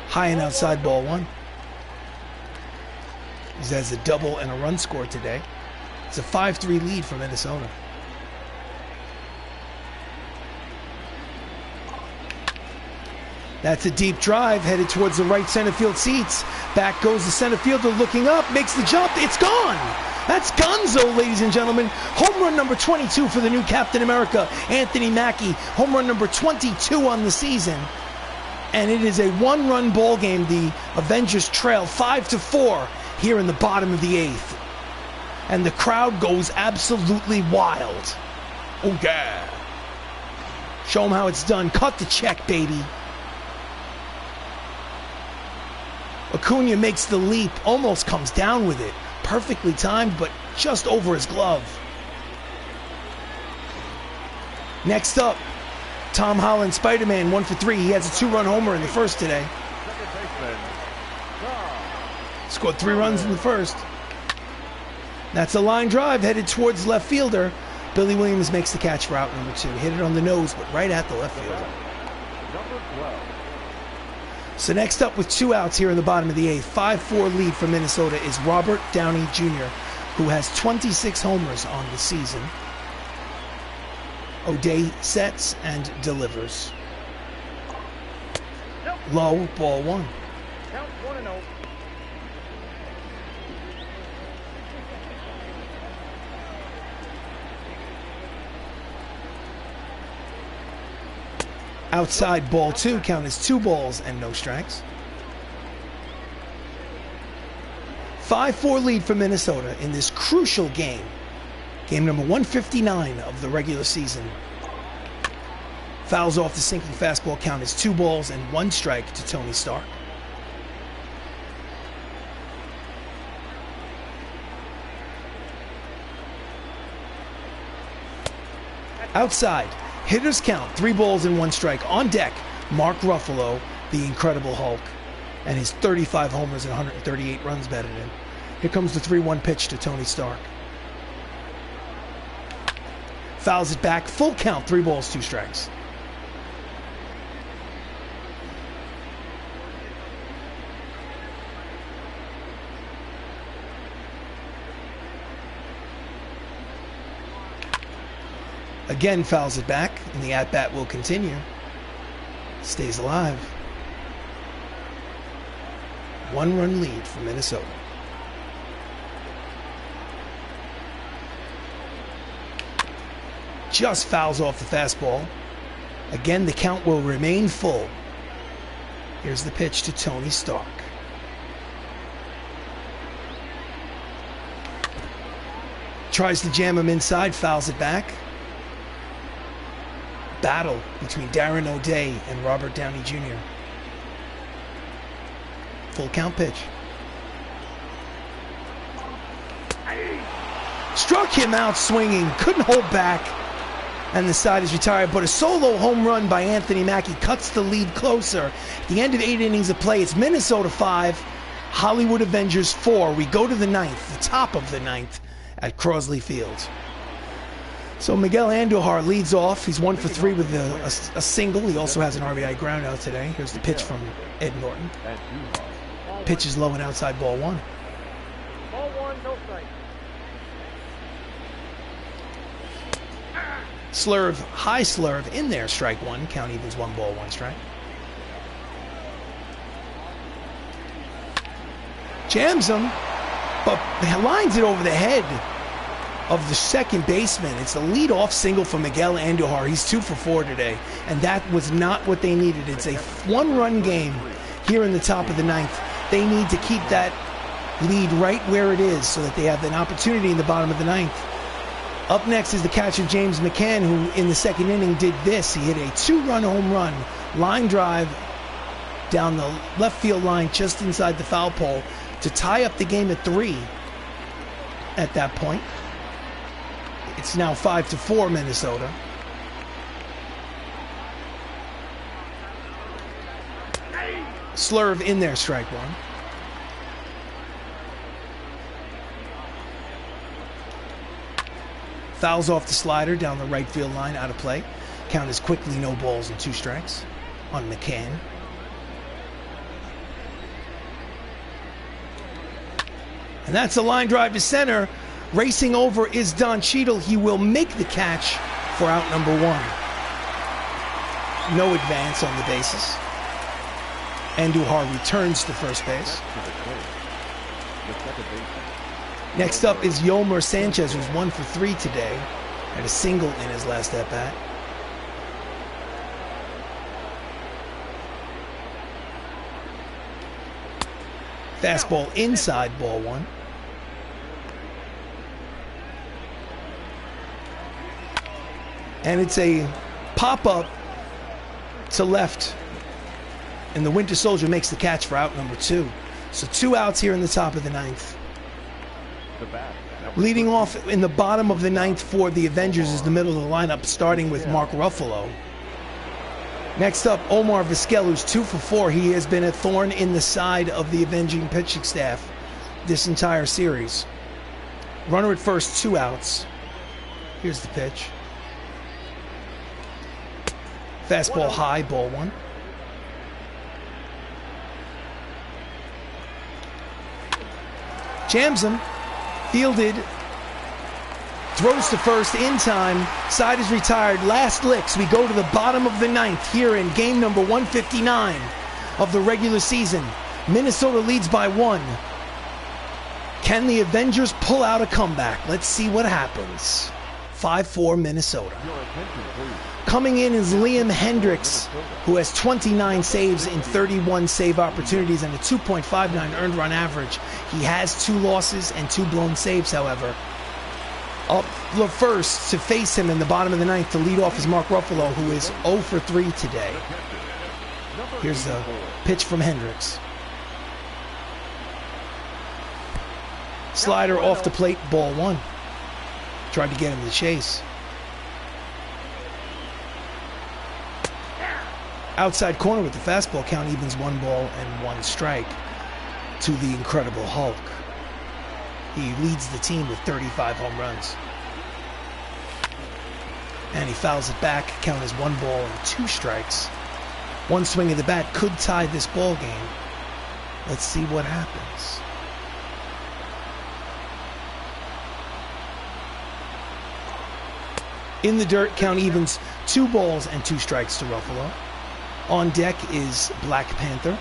High and outside, ball 1. He has a double and a run score today. It's a 5-3 lead for Minnesota. That's a deep drive headed towards the right center field seats. Back goes the center fielder looking up, makes the jump. It's gone. That's Gonzo, ladies and gentlemen. Home run number 22 for the new Captain America, Anthony Mackie. Home run number 22 on the season. And it is a 1-run ball game. The Avengers trail 5-4 here in the bottom of the 8th. And the crowd goes absolutely wild. Oh, yeah. Show them how it's done. Cut the check, baby. Acuna makes the leap, almost comes down with it. Perfectly timed, but just over his glove. Next up, Tom Holland, Spider-Man, 1 for 3. He has a 2-run homer in the first today. Scored 3 runs in the first. That's a line drive headed towards left fielder. Billy Williams makes the catch for out number 2. Hit it on the nose, but right at the left fielder. So next up with 2 outs here in the bottom of the 8th, 5-4 lead for Minnesota is Robert Downey Jr., who has 26 homers on the season. O'Day sets and delivers. Low, ball 1. Count 1-0. Outside ball 2, count as 2 balls and no strikes. 5-4 lead for Minnesota in this crucial game. Game number 159 of the regular season. Fouls off the sinking fastball, count as 2 balls and 1 strike to Tony Stark. Outside, hitters count, 3 balls and 1 strike. On deck, Mark Ruffalo, the Incredible Hulk, and his 35 homers and 138 runs batted in. Here comes the 3-1 pitch to Tony Stark. Fouls it back, full count, 3 balls, 2 strikes. Again fouls it back, and the at-bat will continue. Stays alive. 1-run lead for Minnesota. Just fouls off the fastball. Again, the count will remain full. Here's the pitch to Tony Stark. Tries to jam him inside, fouls it back. Battle between Darren O'Day and Robert Downey Jr. Full count pitch. Struck him out swinging, couldn't hold back, and the side is retired. But a solo home run by Anthony Mackie cuts the lead closer. At the end of 8 innings of play, it's Minnesota 5, Hollywood Avengers 4. We go to the 9th, the top of the 9th at Crosley Field. So Miguel Andujar leads off. He's 1 for 3 with a single. He also has an RBI groundout today. Here's the pitch from Ed Norton. Pitch is low and outside, ball 1. Ball 1, no strike. Slurve, high slurve in there, strike 1. Count evens, 1 ball, 1 strike. Jams him, but lines it over the head of the second baseman. It's a leadoff single for Miguel Andujar. He's 2 for 4 today, and that was not what they needed. It's a 1-run game here in the top of the 9th. They need to keep that lead right where it is so that they have an opportunity in the bottom of the 9th. Up next is the catcher James McCann, who in the second inning did this. He hit a 2-run home run, line drive down the left field line just inside the foul pole to tie up the game at 3 at that point. It's now 5-4 Minnesota. Slurve in there, strike 1. Fouls off the slider down the right field line, out of play. Count is quickly no balls and 2 strikes on McCann. And that's a line drive to center. Racing over is Don Cheadle. He will make the catch for out number 1. No advance on the bases. Andujar returns to first base. Next up is Yomer Sanchez, who's 1 for 3 today. Had a single in his last at-bat. Fastball inside, ball 1. And it's a pop-up to left. And the Winter Soldier makes the catch for out number 2. So 2 outs here in the top of the 9th. Leading off in the bottom of the 9th for the Avengers is the middle of the lineup, starting with Mark Ruffalo. Next up, Omar Vizquel, who's 2 for 4. He has been a thorn in the side of the Avenging pitching staff this entire series. Runner at first, 2 outs. Here's the pitch. Fastball high, ball 1. Jams him. Fielded. Throws to first in time. Side is retired. Last licks. We go to the bottom of the 9th here in game number 159 of the regular season. Minnesota leads by 1. Can the Avengers pull out a comeback? Let's see what happens. 5-4 Minnesota. Your attention, please. Coming in is Liam Hendricks, who has 29 saves in 31 save opportunities and a 2.59 earned run average. He has 2 losses and 2 blown saves, however. Up the first to face him in the bottom of the ninth to lead off is Mark Ruffalo, who is 0 for 3 today. Here's the pitch from Hendricks. Slider off the plate, ball 1. Tried to get him to chase. Outside corner with the fastball, count evens 1 ball and 1 strike to the Incredible Hulk. He leads the team with 35 home runs. And he fouls it back, count is 1 ball and 2 strikes. 1 swing of the bat could tie this ball game. Let's see what happens. In the dirt, count evens 2 balls and 2 strikes to Ruffalo. On deck is Black Panther.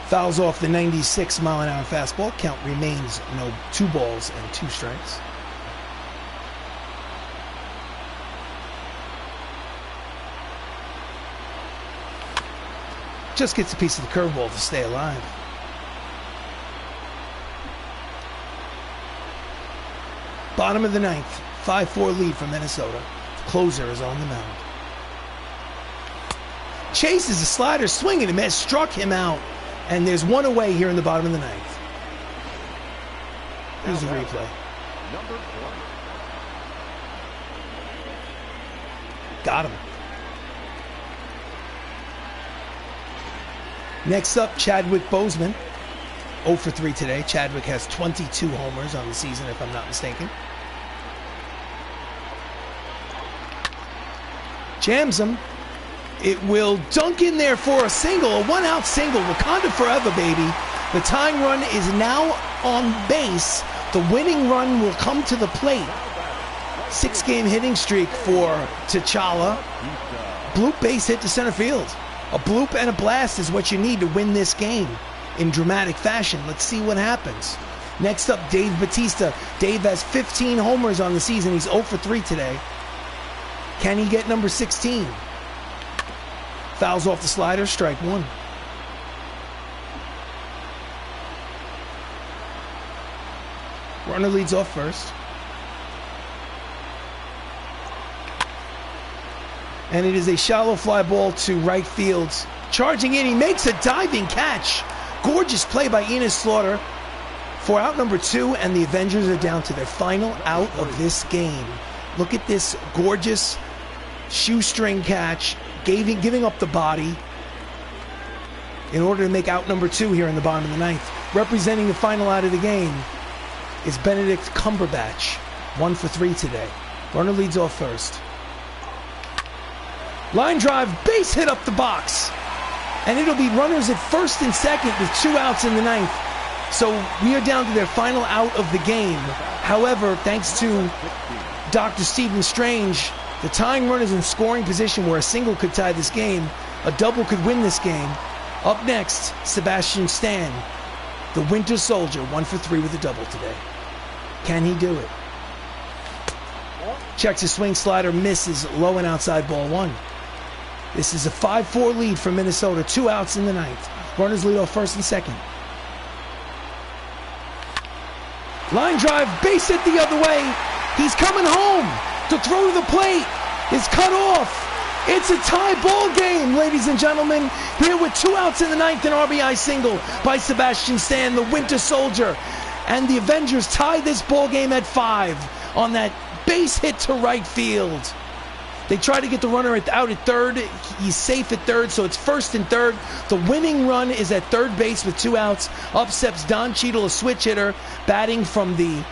Fouls off the 96-mile-an-hour fastball. Count remains 2 balls and 2 strikes. Just gets a piece of the curveball to stay alive. Bottom of the ninth, 5-4 lead for Minnesota. The closer is on the mound. Chases a slider, swinging and miss, struck him out. And there's 1 away here in the bottom of the ninth. Here's the replay. Number 20. Got him. Next up, Chadwick Boseman. 0 for 3 today. Chadwick has 22 homers on the season, if I'm not mistaken. Jams him. It will dunk in there for a single, a 1-out single. Wakanda forever, baby. The tying run is now on base. The winning run will come to the plate. 6-game hitting streak for T'Challa. Bloop base hit to center field. A bloop and a blast is what you need to win this game in dramatic fashion. Let's see what happens. Next up, Dave Bautista. Dave has 15 homers on the season. He's 0 for 3 today. Can he get number 16? Fouls off the slider, strike 1. Runner leads off first. And it is a shallow fly ball to right field. Charging in, he makes a diving catch. Gorgeous play by Enos Slaughter for out number 2, and the Avengers are down to their final out of this game. Look at this gorgeous shoestring catch, giving up the body in order to make out number 2 here in the bottom of the ninth. Representing the final out of the game is Benedict Cumberbatch, 1 for 3 today. Runner leads off first. Line drive, base hit up the box. And it'll be runners at first and second with 2 outs in the ninth. So we are down to their final out of the game. However, thanks to Dr. Stephen Strange, the tying run is in scoring position where a single could tie this game. A double could win this game. Up next, Sebastian Stan, the Winter Soldier, 1 for 3 with a double today. Can he do it? Checks his swing, slider, misses, low and outside, ball 1. This is a 5-4 lead for Minnesota. 2 outs in the ninth. Runners lead off first and second. Line drive, base hit the other way. He's coming home. To throw to the plate is cut off. It's a tie ball game, ladies and gentlemen. Here with 2 outs in the ninth, an RBI single by Sebastian Stan, the Winter Soldier. And the Avengers tie this ball game at 5 on that base hit to right field. They try to get the runner out at third. He's safe at third, so it's first and third. The winning run is at third base with 2 outs. Up steps Don Cheadle, a switch hitter, batting from the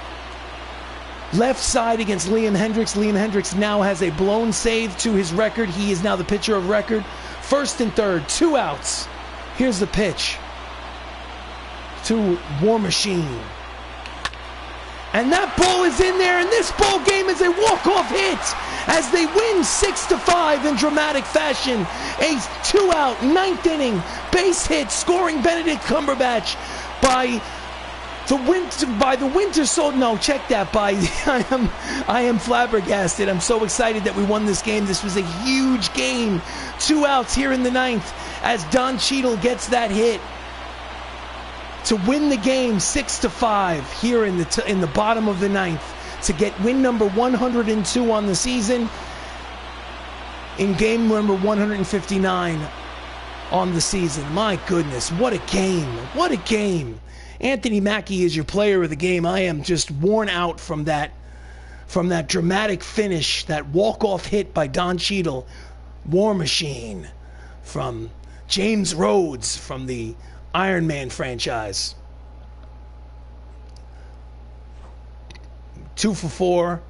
left side against Liam Hendricks. Liam Hendricks now has a blown save to his record. He is now the pitcher of record. First and third, 2 outs. Here's the pitch to War Machine. And that ball is in there, and this ball game is a walk-off hit as they win 6-5 in dramatic fashion. A 2-out, 9th inning, base hit, scoring Benedict Cumberbatch. by the winter soldier. No, check that. I am flabbergasted. I'm so excited that we won this game. This was a huge game. 2 outs here in the 9th as Don Cheadle gets that hit to win the game 6-5 here in the bottom of the 9th to get win number 102 on the season in game number 159 on the season. My goodness, what a game. What a game. Anthony Mackie is your player of the game. I am just worn out from that dramatic finish, that walk-off hit by Don Cheadle. War Machine from James Rhodes from the Iron Man franchise. 2 for 4,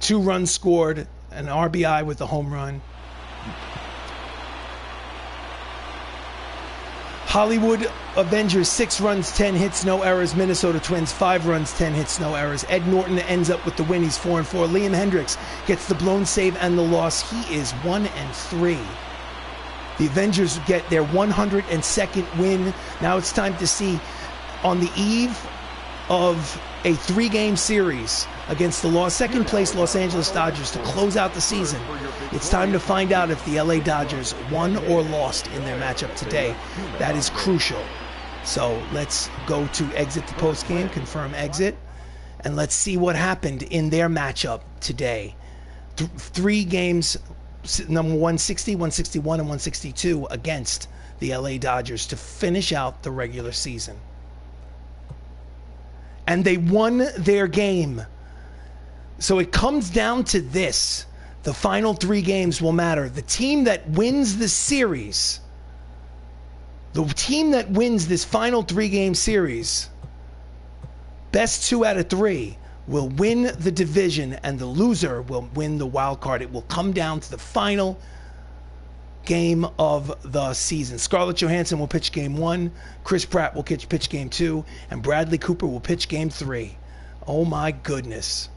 2 runs scored, an RBI with the home run. Hollywood Avengers 6 runs, 10 hits, no errors. Minnesota Twins 5 runs, 10 hits, no errors. Ed Norton ends up with the win. He's 4-4. Liam Hendricks gets the blown save and the loss. He is 1-3. The Avengers get their 102nd win. Now it's time to see, on the eve of a 3-game series against the second place Los Angeles Dodgers to close out the season, it's time to find out if the LA Dodgers won or lost in their matchup today. That is crucial. So let's go to exit the post game, confirm exit, and let's see what happened in their matchup today. 3 games, number 160, 161, and 162 against the LA Dodgers to finish out the regular season. And they won their game. So it comes down to this. The final 3 games will matter. The team that wins the series, the team that wins this final 3-game series, best 2 out of 3, will win the division, and the loser will win the wild card. It will come down to the final game of the season. Scarlett Johansson will pitch game 1, Chris Pratt will pitch game 2, and Bradley Cooper will pitch game 3. Oh my goodness.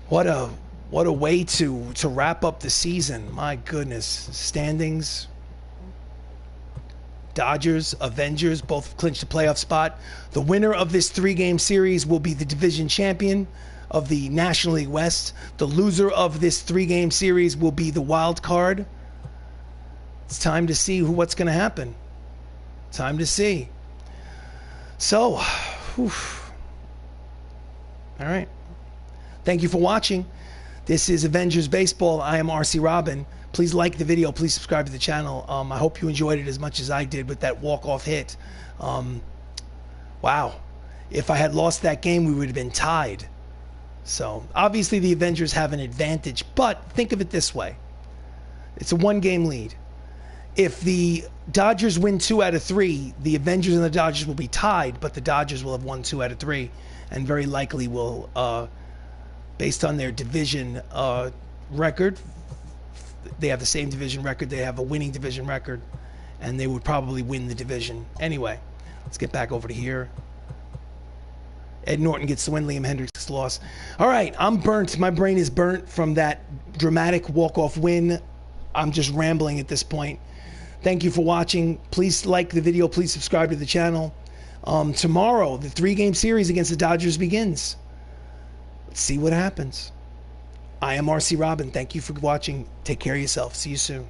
What a way to wrap up the season. My goodness. Standings. Dodgers, Avengers both clinched a playoff spot. The winner of this 3-game series will be the division champion of the National League West. The loser of this 3-game series will be the wild card. It's time to see what's going to happen. Time to see. So, whew. All right. Thank you for watching. This is Avengers Baseball. I am RC Robbin. Please like the video. Please subscribe to the channel. I hope you enjoyed it as much as I did with that walk-off hit. Wow. If I had lost that game, we would have been tied. So, obviously the Avengers have an advantage, but think of it this way. It's a 1-game lead. If the Dodgers win 2 out of 3, the Avengers and the Dodgers will be tied, but the Dodgers will have won 2 out of 3, and very likely will, based on their division record, they have the same division record, they have a winning division record, and they would probably win the division. Anyway, let's get back over to here. Ed Norton gets the win, Liam Hendricks gets the loss. All right, I'm burnt. My brain is burnt from that dramatic walk-off win. I'm just rambling at this point. Thank you for watching. Please like the video. Please subscribe to the channel. Tomorrow, the 3-game series against the Dodgers begins. Let's see what happens. I am RC Robbin. Thank you for watching. Take care of yourself. See you soon.